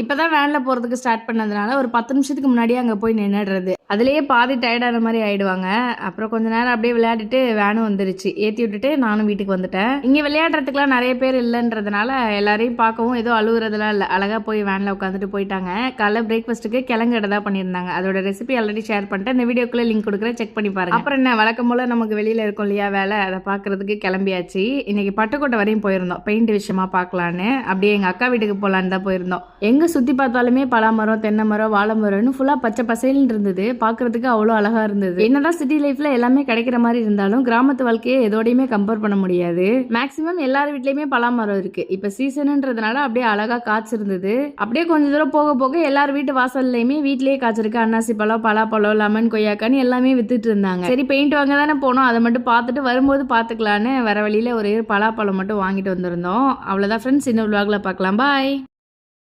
இப்பதான் வேன்ல போறதுக்கு ஸ்டார்ட் பண்ணதுனால ஒரு 10 நிமிஷத்துக்கு முன்னாடியே அங்க போய் நின்னுடுறது. அதுலயே பாதி டயர்டான மாதிரி ஆயிடுவாங்க. அப்புறம் கொஞ்ச நேரம் அப்படியே விளையாடிட்டு வேனும் வந்துருச்சு. ஏத்தி விட்டுட்டு நானும் வீட்டுக்கு வந்துட்டேன். இங்க விளையாடுறதுக்குலாம் நிறைய பேர் இல்லைன்றதுனால எல்லாரையும் பார்க்கவும் ஏதோ அழுகுறதுலாம் இல்லை. அழகா போய் வேன்ல உட்காந்துட்டு போயிட்டாங்க. காலைல பிரேக்ஃபாஸ்ட்டுக்கு கிழங்கு தான் பண்ணியிருந்தாங்க. அதோட ரெசிபி ஆல்ரெடி ஷேர் பண்ணிட்டு இந்த வீடியோக்குள்ள லிங்க் கொடுக்குறேன், செக் பண்ணி பாருங்க. அப்புறம் என்ன வழக்கம் போல நமக்கு வெளியில இருக்கும் இல்லையா வேலை, அதை பார்க்கறதுக்கு கிளம்பியாச்சு. இன்னைக்கு பட்டுக்கோட்டை வரையும் போயிருந்தோம், பெயிண்ட் விஷயமா பார்க்கலான்னு. அப்படியே எங்க அக்கா வீட்டுக்கு போலான்னு தான் போயிருந்தோம். எங்க சுத்தி பார்த்தாலுமே பலாமரம், தென்னை மரம், வாழை மரம்னு ஃபுல்லா பச்சை பசேல்னு இருந்தது. பார்க்கறதுக்கு அவ்வளோ அழகா இருந்தது. என்னதான் சிட்டி லைஃப்ல எல்லாமே கிடைக்கிற மாதிரி இருந்தாலும் கிராமத்து வாழ்க்கையை எதோடையுமே கம்பேர் பண்ண முடியாது. மேக்சிமம் எல்லார் வீட்லயுமே பலாமரம் இருக்கு. இப்ப சீசன்ன்றதுனால அப்படியே அழகா காய்ச்சிருந்தது. அப்படியே கொஞ்ச தூரம் போக போக எல்லார் வீட்டு வாசல்லையுமே வீட்லயே காய்ச்சிருக்கு அன்னாசி பழம், பலாப்பழம், லெமன், கொய்யாக்கான்னு எல்லாமே வித்துட்டு இருந்தாங்க. சரி பெயிண்ட் வாங்க தானே போனோம், அதை மட்டும் பார்த்துட்டு வரும்போது பார்த்துக்கலான்னு வர வழியில ஒரு பலாப்பழம் மட்டும் வாங்கிட்டு வந்திருந்தோம். அவ்வளவுதான் ஃப்ரெண்ட்ஸ், இன்னொரு vlogல பார்க்கலாம். பாய்.